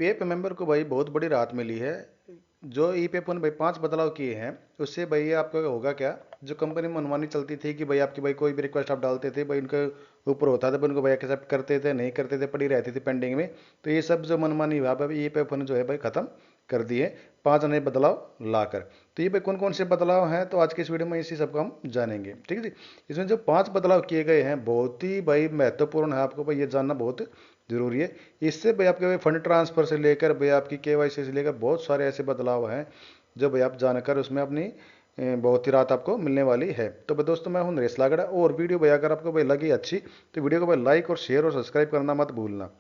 PF member को भाई बहुत बड़ी राहत मिली है। जो ईपीएफ ने भाई 5 बदलाव किए हैं, उससे भाई आपका होगा क्या, जो कंपनी में मनमानी चलती थी कि भाई आपकी भाई कोई भी रिक्वेस्ट आप डालते थे भाई उनके ऊपर होता था, भाई उनको भाई एक्सेप्ट करते थे नहीं करते थे, पड़ी रहती थी पेंडिंग में। तो ये सब जो मनमानी हुआ भाई ईपीएफ ने जो है भाई खत्म कर दिए 5 नए बदलाव लाकर। तो ये भाई कौन कौन से बदलाव हैं, तो आज के इस वीडियो में इसी सबको हम जानेंगे, ठीक है जी। इसमें जो 5 बदलाव किए गए हैं बहुत ही भाई महत्वपूर्ण है, आपको भाई ये जानना बहुत जरूरी है। इससे भाई आपके भाई फंड ट्रांसफर से लेकर भाई आपकी केवाईसी से लेकर बहुत सारे ऐसे बदलाव हैं जो भाई आप जानकर उसमें अपनी बहुत ही राहत आपको मिलने वाली है। तो भाई दोस्तों मैं हूं नरेश लागड़ा, और वीडियो भाई अगर आपको भाई लगी अच्छी तो वीडियो को भाई लाइक और शेयर और सब्सक्राइब करना मत भूलना।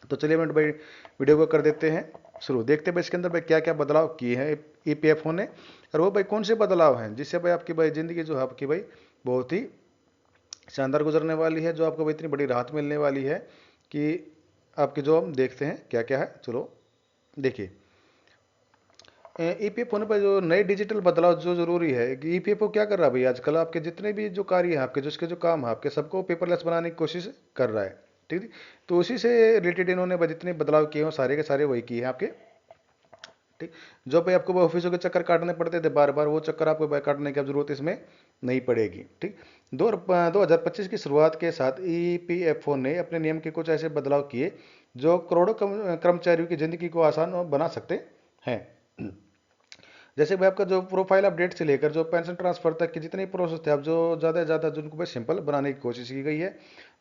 तो चलिए मैं भाई वीडियो को कर देते हैं शुरू। देखते हैं भाई इसके अंदर भाई क्या क्या बदलाव किए हैं ईपीएफओ ने, और वो भाई कौन से बदलाव हैं जिससे भाई आपकी भाई ज़िंदगी जो है आपकी भाई बहुत ही शानदार गुजरने वाली है, जो आपको भाई इतनी बड़ी राहत मिलने वाली है कि आपके जो हम देखते हैं क्या क्या है। चलो देखिए, ईपीएफ होने पर जो नए डिजिटल बदलाव जो जरूरी है कि ईपीएफओ क्या कर रहा है भाई आजकल आपके जितने भी जो कार्य हैं आपके जिसके जो काम है आपके सबको पेपरलेस बनाने की कोशिश कर रहा है, ठीक है। तो उसी से रिलेटेड इन्होंने जितने बदलाव किए हैं सारे के सारे वही किए हैं आपके, ठीक। जो भाई आपको ऑफिसों के चक्कर काटने पड़ते थे बार बार, वो चक्कर आपको काटने की अब जरूरत इसमें नहीं पड़ेगी, ठीक। 2025 की शुरुआत के साथ ईपीएफओ ने अपने नियम के कुछ ऐसे बदलाव किए जो करोड़ों कर्मचारियों की जिंदगी को आसान और बना सकते हैं। जैसे भाई आपका जो प्रोफाइल अपडेट से लेकर जो पेंशन ट्रांसफर तक के जितने प्रोसेस थे, अब जो ज़्यादा से ज़्यादा जिनको भाई सिंपल बनाने की कोशिश की गई है,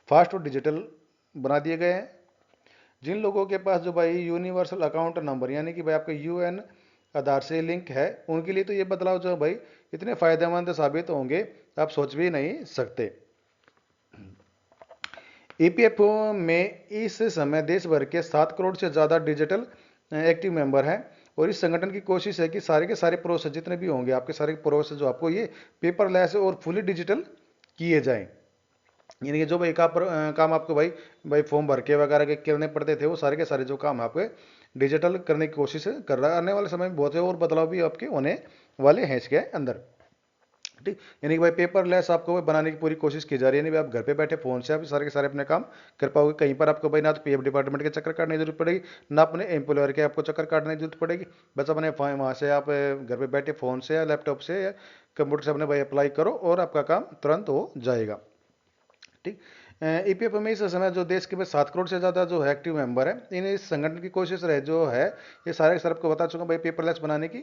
फास्ट और डिजिटल बना दिए गए हैं। जिन लोगों के पास जो भाई यूनिवर्सल अकाउंट नंबर यानी कि भाई आपका यूएन आधार से लिंक है, उनके लिए तो ये बदलाव जो है भाई इतने फायदेमंद साबित होंगे आप सोच भी नहीं सकते। ईपीएफओ में इस समय देश भर के 7 करोड़ से ज़्यादा डिजिटल एक्टिव मेंबर हैं, और इस संगठन की कोशिश है कि सारे के सारे प्रोसेस जितने भी होंगे आपके सारे प्रोसेस जो आपको ये पेपरलेस और फुली डिजिटल किए जाएं। यानी कि जो भाई काम आपको भाई भाई फॉर्म भर के वगैरह के करने पड़ते थे, वो सारे के सारे जो काम आपके डिजिटल करने की कोशिश कर रहा है। आने वाले समय में बहुत से और बदलाव भी आपके होने वाले हैं इसके अंदर, ठीक। यानी कि भाई पेपरलेस आपको भाई बनाने की पूरी कोशिश की जा रही है। यानी भाई आप घर पे बैठे फोन से आप सारे के सारे अपने काम कर पाओगे। कहीं पर आपको भाई ना तो पीएफ डिपार्टमेंट के चक्कर काटने की जरूरत पड़ेगी, ना अपने एम्प्लॉयर के आपको चक्कर काटने की जरूरत पड़ेगी। बस अपने वहाँ से आप घर पे बैठे फोन से या लैपटॉप से या कंप्यूटर से अपने भाई अप्लाई करो और आपका काम तुरंत हो जाएगा, ठीक। ईपीएफ में इस समय जो देश के 7 करोड़ से ज़्यादा जो है एक्टिव मेंबर है, इन इस संगठन की कोशिश रहे जो है ये सारे सर आपको बता चुका भाई पेपरलेस बनाने की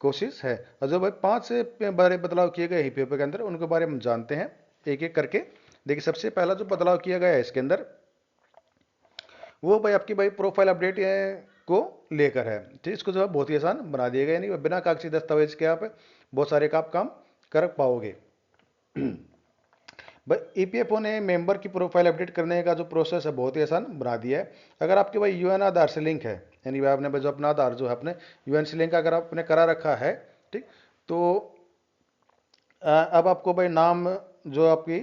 कोशिश है। और जो भाई 5 से बड़े बदलाव किए गए ईपीएफ के अंदर उनके बारे में हम जानते हैं एक एक करके। देखिए सबसे पहला जो बदलाव किया गया है इसके अंदर, वो भाई आपकी भाई प्रोफाइल अपडेट को लेकर है, ठीक। इसको जो है बहुत ही आसान बना दिया गया, यानी बिना कागजी दस्तावेज के आप बहुत सारे काम कर पाओगे। भाई ईपीएफओ ने मेंबर की प्रोफाइल अपडेट करने का जो प्रोसेस है बहुत ही आसान बना दिया है। अगर आपके भाई यूएन आधार से लिंक है, यानी भाई आपने जो अपना आधार जो है अपने यूएन से लिंक अगर आपने करा रखा है, ठीक। तो अब आपको भाई नाम, जो आपकी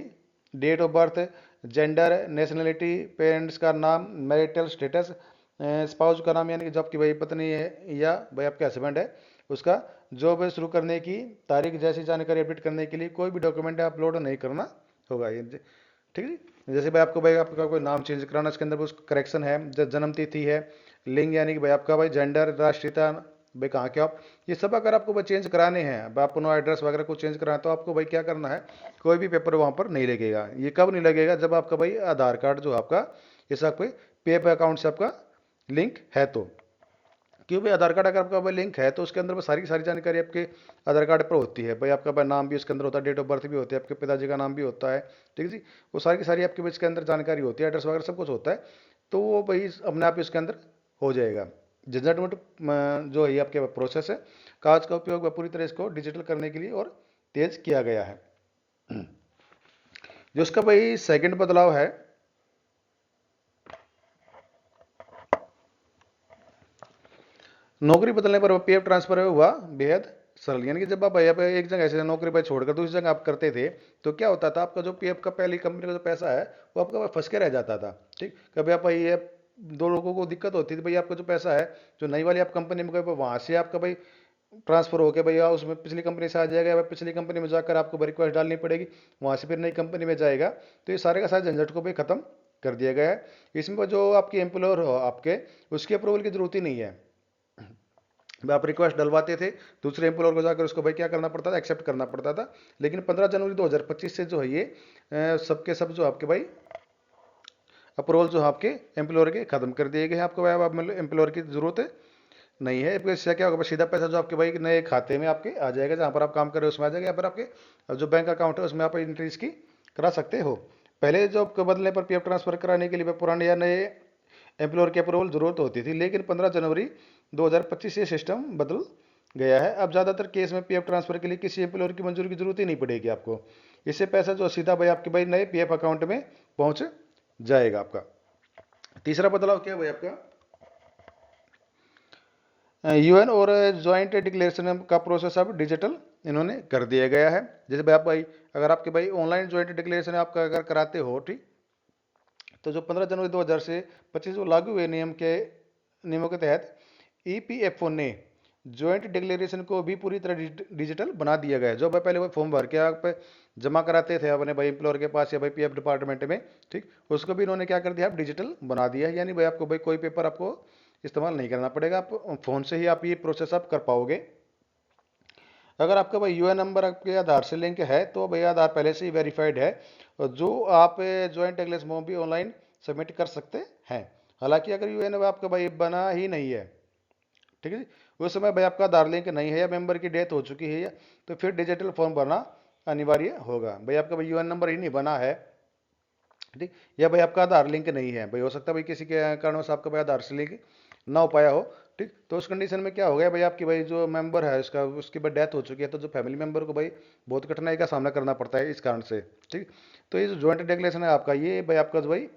date of birth, gender, nationality, parents का नाम, मैरिटल स्टेटस, स्पाउस का नाम यानी कि जो आपकी भाई पत्नी है या भाई आपके हस्बैंड है उसका, जॉब शुरू करने की तारीख जैसी जानकारी अपडेट करने के लिए कोई भी डॉक्यूमेंट अपलोड नहीं करना होगा ये, ठीक है। जैसे भाई आपको भाई आपका कोई नाम चेंज कराना, इसके अंदर कुछ करेक्शन है, जन्म तिथि है, लिंग यानी कि भाई आपका भाई जेंडर, राष्ट्रीयता, भाई कहाँ के आप, ये सब अगर आपको भाई चेंज कराने हैं, अब आपको नो एड्रेस वगैरह को चेंज कराना है, तो आपको भाई क्या करना है, कोई भी पेपर वहाँ पर नहीं लगेगा। ये कब नहीं लगेगा, जब आपका भाई आधार कार्ड जो आपका इस आपके पेपर अकाउंट से आपका लिंक है तो। क्यों भाई, आधार कार्ड अगर आपका भाई लिंक है तो उसके अंदर भाई सारी की सारी जानकारी आपके आधार कार्ड पर होती है। भाई आपका भाई नाम भी उसके अंदर होता है, डेट ऑफ बर्थ भी होती है, आपके पिताजी का नाम भी होता है, ठीक है जी। वो सारी की सारी आपके इसके अंदर जानकारी होती है, एड्रेस वगैरह सब कुछ होता है। तो वो भाई अपने आप इसके अंदर हो जाएगा। झंझट मुक्त जो है आपके प्रोसेस है, कागज का उपयोग पूरी तरह इसको डिजिटल करने के लिए और तेज किया गया है। जो उसका भाई सेकंड बदलाव है, नौकरी बदलने पर पीएफ ट्रांसफर हुआ बेहद सरल। यानी कि जब आप भैया पे एक जगह ऐसे नौकरी पर छोड़कर दूसरी जगह आप करते थे, तो क्या होता था, आपका जो पीएफ का पहली कंपनी का जो पैसा है वो आपका फंस के रह जाता था, ठीक। कभी आप ये दो लोगों को दिक्कत होती थी, भाई आपका जो पैसा है जो नई वाली आप कंपनी में गए वहां से आपका भाई ट्रांसफर होकर भैया उसमें पिछली कंपनी से आ जाएगा, या पिछली कंपनी में जाकर आपको रिक्वेस्ट डालनी पड़ेगी, वहां से फिर नई कंपनी में जाएगा। तो ये सारे का सारे झंझट को भी खत्म कर दिया गया है। इसमें जो आपके एम्प्लॉयर हो आपके, उसके अप्रूवल की जरूरत ही नहीं है। आप रिक्वेस्ट डलवाते थे दूसरे एम्प्लॉयर को जाकर, उसको भाई क्या करना पड़ता था, एक्सेप्ट करना पड़ता था। लेकिन 15 जनवरी 2025 से जो है ये सबके सब जो आपके भाई अप्रूवल जो आपके एम्प्लॉयर के खत्म कर दिए गए हैं। आपको भाई अब एम्प्लॉयर की जरूरत नहीं है। इससे क्या होगा, सीधा पैसा जो आपके भाई नए खाते में आपके आ जाएगा, जहां पर आप काम कर रहे हो उसमें आ जाएगा, या फिर आपके जो बैंक अकाउंट है उसमें आप एंट्री इसकी करा सकते हो। पहले जॉब के बदलने पर पीएफ ट्रांसफर कराने के लिए पुराने या नए एम्प्लॉयर की अप्रूवल जरूरत होती थी, लेकिन 15 जनवरी 2025 से सिस्टम बदल गया है। अब ज़्यादातर केस में पीएफ ट्रांसफर के लिए किसी एम्प्लॉयर की मंजूरी की जरूरत ही नहीं पड़ेगी आपको। इससे पैसा जो सीधा भाई आपके भाई नए पीएफ अकाउंट में पहुंच जाएगा आपका। तीसरा बदलाव क्या है भाई आपका, यूएन और ज्वाइंट डिक्लेरेशन का प्रोसेस अब डिजिटल इन्होंने कर दिया गया है। जैसे भाई आप भाई अगर आपके भाई ऑनलाइन ज्वाइंट डिक्लेरेशन आपका अगर कराते हो, ठीक, तो जो 15 जनवरी 2000 से 25 को लागू हुए नियमों के तहत ईपीएफओ ने ज्वाइंट डिक्लेरेशन को भी पूरी तरह डिजिटल बना दिया गया है। जो भाई पहले वो फॉर्म भर के आप जमा कराते थे अपने भाई एम्प्लॉयर के पास या भाई पीएफ डिपार्टमेंट में, ठीक, उसको भी इन्होंने क्या कर दिया, आप डिजिटल बना दिया है। यानी भाई आपको भाई कोई पेपर आपको इस्तेमाल नहीं करना पड़ेगा, आप फोन से ही आप ये प्रोसेस आप कर पाओगे। अगर आपका भाई यूएन नंबर आपके आधार से लिंक है तो भाई आधार पहले से ही वेरीफाइड है, और जो आप ज्वाइंट डिक्लेरेशन फॉर्म भी ऑनलाइन सबमिट कर सकते हैं। हालांकि अगर यूएन आपका भाई बना ही नहीं है, ठीक है जी, उस समय भाई आपका आधार लिंक नहीं है या मेंबर की डेथ हो चुकी है, या तो फिर डिजिटल फॉर्म भरना अनिवार्य होगा। भाई आपका भाई यूएन नंबर ही नहीं बना है, ठीक, या भाई आपका आधार लिंक नहीं है, भाई हो सकता है भाई किसी के कारणों से आपका भाई आधार से लिंक ना हो पाया हो, ठीक, तो उस कंडीशन में क्या हो गया भाई, आपकी भाई जो मेंबर है उसका उसकी भाई डेथ हो चुकी है, तो जो फैमिली मेंबर को भाई बहुत कठिनाई का सामना करना पड़ता है इस कारण से, ठीक। तो ये जो ज्वाइंट डिक्लेरेशन है आपका, ये भाई आपका जो भाई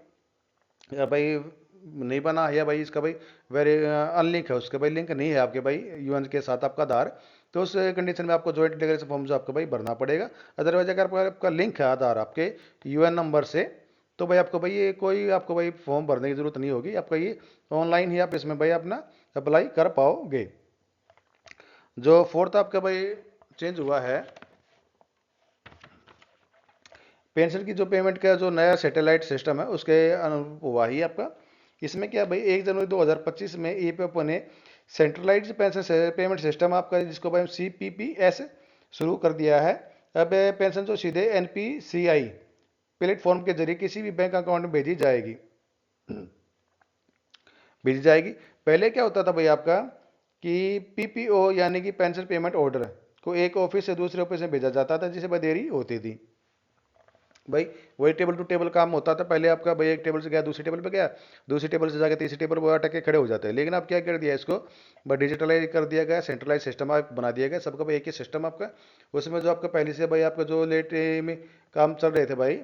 या भाई नहीं बना है, या भाई इसका भाई वेरी अनलिंक है, उसका भाई लिंक नहीं है आपके भाई यूएन के साथ आपका आधार, तो उस कंडीशन में आपको ज्वाइंट डिक्लेरेशन फॉर्म जो आपका भाई भरना पड़ेगा। अदरवाइज अगर आपका लिंक है आधार आपके यूएन नंबर से, तो भाई आपको भाई ये कोई आपको भाई फॉर्म भरने की जरूरत नहीं होगी, आपका ये ऑनलाइन ही आप इसमें भाई अपना अप्लाई कर पाओगे। जो फोर्थ आपका भाई चेंज हुआ है, पेंशन की जो पेमेंट का जो नया सैटेलाइट सिस्टम है उसके अनुरूप हुआ ही आपका। इसमें क्या भाई 1 जनवरी 2025 में ईपीएफओ ने सेंट्रलाइज्ड पेंशन पेमेंट सिस्टम आपका, जिसको भाई सीपीपीएस शुरू कर दिया है। अब पेंशन जो सीधे एनपीसीआई प्लेटफॉर्म के जरिए किसी भी बैंक अकाउंट में भेजी जाएगी। पहले क्या होता था भाई आपका कि पीपीओ यानी कि पेंशन पेमेंट ऑर्डर को एक ऑफिस से दूसरे ऑफिस में भेजा जाता था, जिसे भाई देरी होती थी। भाई वही टेबल टू टेबल काम होता था पहले आपका, भाई एक टेबल से गया दूसरी टेबल पे गया, दूसरी टेबल से जाकर तीसरी टेबल पर अटक के खड़े हो जाते हैं। लेकिन अब क्या कर दिया इसको, भाई डिजिटलाइज कर दिया गया, सेंट्रलाइज सिस्टम आप बना दिया गया, सबका भाई एक ही सिस्टम आपका। उसमें जो आपका पहले से भाई आपका जो लेट में काम चल रहे थे भाई,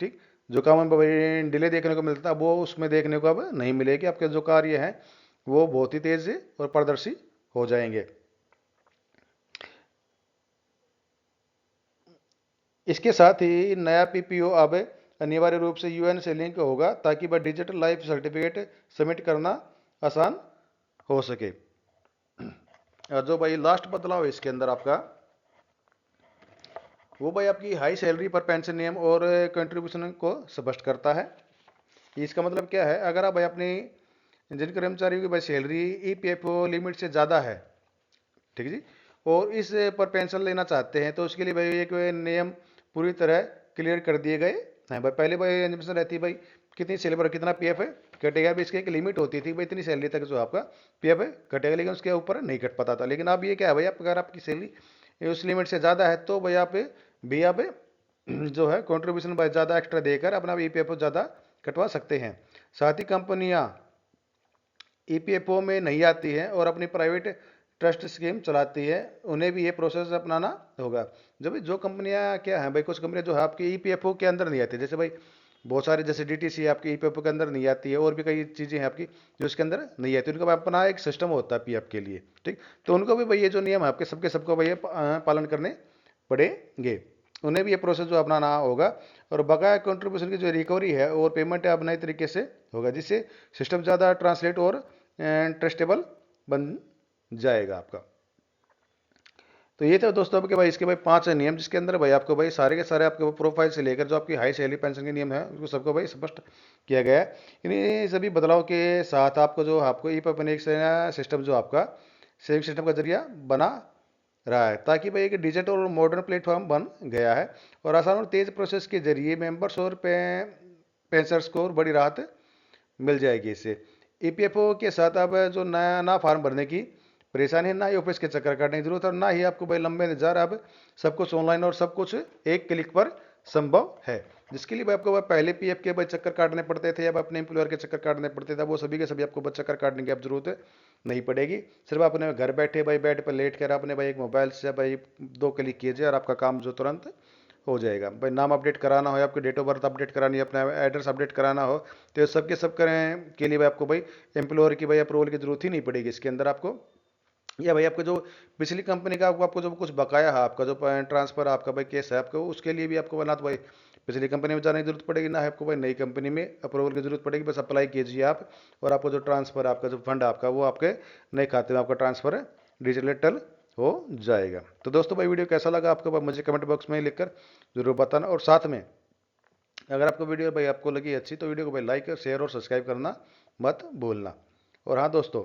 ठीक, जो काम में भाई डिले देखने को मिलता वो उसमें देखने को अब नहीं मिलेगी। आपके जो कार्य हैं वो बहुत ही तेज और पारदर्शी हो जाएंगे। इसके साथ ही नया पीपीओ अब अनिवार्य रूप से यूएन से लिंक होगा, ताकि वह डिजिटल लाइफ सर्टिफिकेट सबमिट करना आसान हो सके। और जो भाई लास्ट बदलाव है इसके अंदर आपका, वो भाई आपकी हाई सैलरी पर पेंशन नियम और कंट्रीब्यूशन को स्पष्ट करता है। इसका मतलब क्या है, अगर आप भाई अपनी जिन कर्मचारियों की भाई सैलरी ईपीएफओ लिमिट से ज़्यादा है, ठीक है जी, और इस पर पेंशन लेना चाहते हैं, तो उसके लिए भाई एक नियम पूरी तरह क्लियर कर दिए गए हैं। भाई पहले भाई एजुकेशन रहती है भाई कितनी सैलरी पर कितना पीएफ है कटेगा, भी इसकी एक लिमिट होती थी भाई इतनी सैलरी तक जो आपका पीएफ है कटेगा, लेकिन उसके ऊपर नहीं कट पाता था। लेकिन अब ये क्या है भाई, अगर आपकी सैलरी उस लिमिट से ज़्यादा है तो भाई आप जो है कॉन्ट्रीब्यूशन भाई ज़्यादा एक्स्ट्रा देकर अपना ईपीएफओ ज़्यादा कटवा सकते हैं। साथ ही कंपनियाँ ईपीएफओ में नहीं आती हैं और अपनी प्राइवेट ट्रस्ट स्कीम चलाती है, उन्हें भी ये प्रोसेस अपनाना होगा। जब जो कंपनियां क्या है भाई, कुछ कंपनियां जो है आपकी ईपीएफओ के अंदर नहीं आती, जैसे भाई बहुत सारे जैसे डीटीसी आपकी ईपीएफओ के अंदर नहीं आती है, और भी कई चीज़ें हैं आपकी जो इसके अंदर नहीं आती, उनका अपना एक सिस्टम होता है पीएफ के लिए, ठीक, तो उनको भी भाई ये जो नियम है आपके सबके सबको भाई पालन करने पड़ेंगे। उन्हें भी ये प्रोसेस जो अपनाना होगा, और बकाया कंट्रीब्यूशन की जो रिकवरी है और पेमेंट है अब नए तरीके से होगा, जिससे सिस्टम ज़्यादा ट्रांसलेट और ट्रस्टेबल बन जाएगा आपका। तो ये था दोस्तों आपके भाई इसके भाई 5 नियम, जिसके अंदर भाई आपको भाई सारे के सारे आपके प्रोफाइल से लेकर जो आपकी हाई सैलरी पेंशन के नियम है उसको सबको भाई स्पष्ट किया गया है। इन्हीं सभी बदलाव के साथ आपको जो आपको ई एक सिस्टम जो आपका सेविंग सिस्टम का जरिया बना रहा है, ताकि भाई एक डिजिटल और मॉडर्न प्लेटफॉर्म बन गया है और आसान और तेज प्रोसेस के जरिए मेंबर्स और पेंशनर्स को बड़ी राहत मिल जाएगी इससे। ईपीएफओ के साथ अब जो नया ना फॉर्म भरने की परेशानी है, ना ही ऑफिस के चक्कर काटने की जरूरत है, ना ही आपको भाई लंबे इंतजार, अब सब कुछ ऑनलाइन और सब कुछ एक क्लिक पर संभव है। जिसके लिए भाई आपको भाई पहले पीएफ के भाई चक्कर काटने पड़ते थे, अब अपने एम्प्लॉयर के चक्कर काटने पड़ते थे, वो सभी के सभी आपको भाई चक्कर काटने की अब जरूरत नहीं पड़ेगी। सिर्फ आपने घर बैठे भाई बेड पर लेट कर आपने भाई एक मोबाइल से भाई 2 क्लिक कीजिए और आपका काम जो तुरंत हो जाएगा। भाई नाम अपडेट कराना हो, आपकी डेट ऑफ बर्थ अपडेट करानी है, अपना एड्रेस अपडेट कराना हो, तो ये सब के सब करें के लिए भाई आपको भाई एम्प्लॉयर की भाई अप्रूवल की जरूरत ही नहीं पड़ेगी इसके अंदर आपको। या भाई आपको जो पिछली कंपनी का आपको जो कुछ बकाया है, आपका जो ट्रांसफर आपका भाई केस है आपको, उसके लिए भी आपको ना तो भाई पिछली कंपनी में जाने की जरूरत पड़ेगी, ना है आपको भाई नई कंपनी में अप्रूवल की जरूरत पड़ेगी। बस अप्लाई कीजिए आप और आपको जो ट्रांसफर आपका जो फंड आपका वो आपके नए खाते में आपका ट्रांसफर डिजिटल हो जाएगा। तो दोस्तों भाई वीडियो कैसा लगा आपको भाई मुझे कमेंट बॉक्स में लिखकर जरूर बताना, और साथ में अगर आपको वीडियो भाई आपको लगी अच्छी तो वीडियो को भाई लाइक शेयर और सब्सक्राइब करना मत भूलना। और हाँ दोस्तों,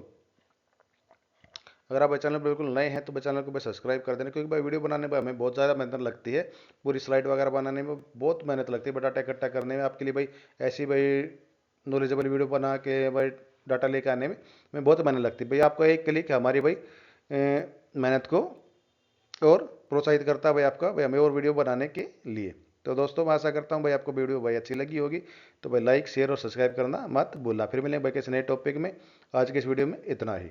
अगर आप भाई चैनल पर बिल्कुल नए हैं तो भाई चैनल को भाई सब्सक्राइब कर देना, क्योंकि भाई वीडियो बनाने में हमें बहुत ज़्यादा मेहनत लगती है, पूरी स्लाइड वगैरह बनाने में बहुत मेहनत लगती है, भाई डाटा इकट्ठा करने में आपके लिए भाई ऐसी भाई नॉलेजेबल वीडियो बना के भाई डाटा लेके आने में बहुत मेहनत लगती है। भाई आपको एक क्लिक है हमारी भाई मेहनत को और प्रोत्साहित करता है भाई आपका भाई हमें और वीडियो बनाने के लिए। तो दोस्तों मैं आशा करता हूँ भाई आपको वीडियो भाई अच्छी लगी होगी, तो भाई लाइक शेयर और सब्सक्राइब करना मत भूलना। फिर मिलेंगे भाई किसी नए टॉपिक में। आज के इस वीडियो में इतना ही।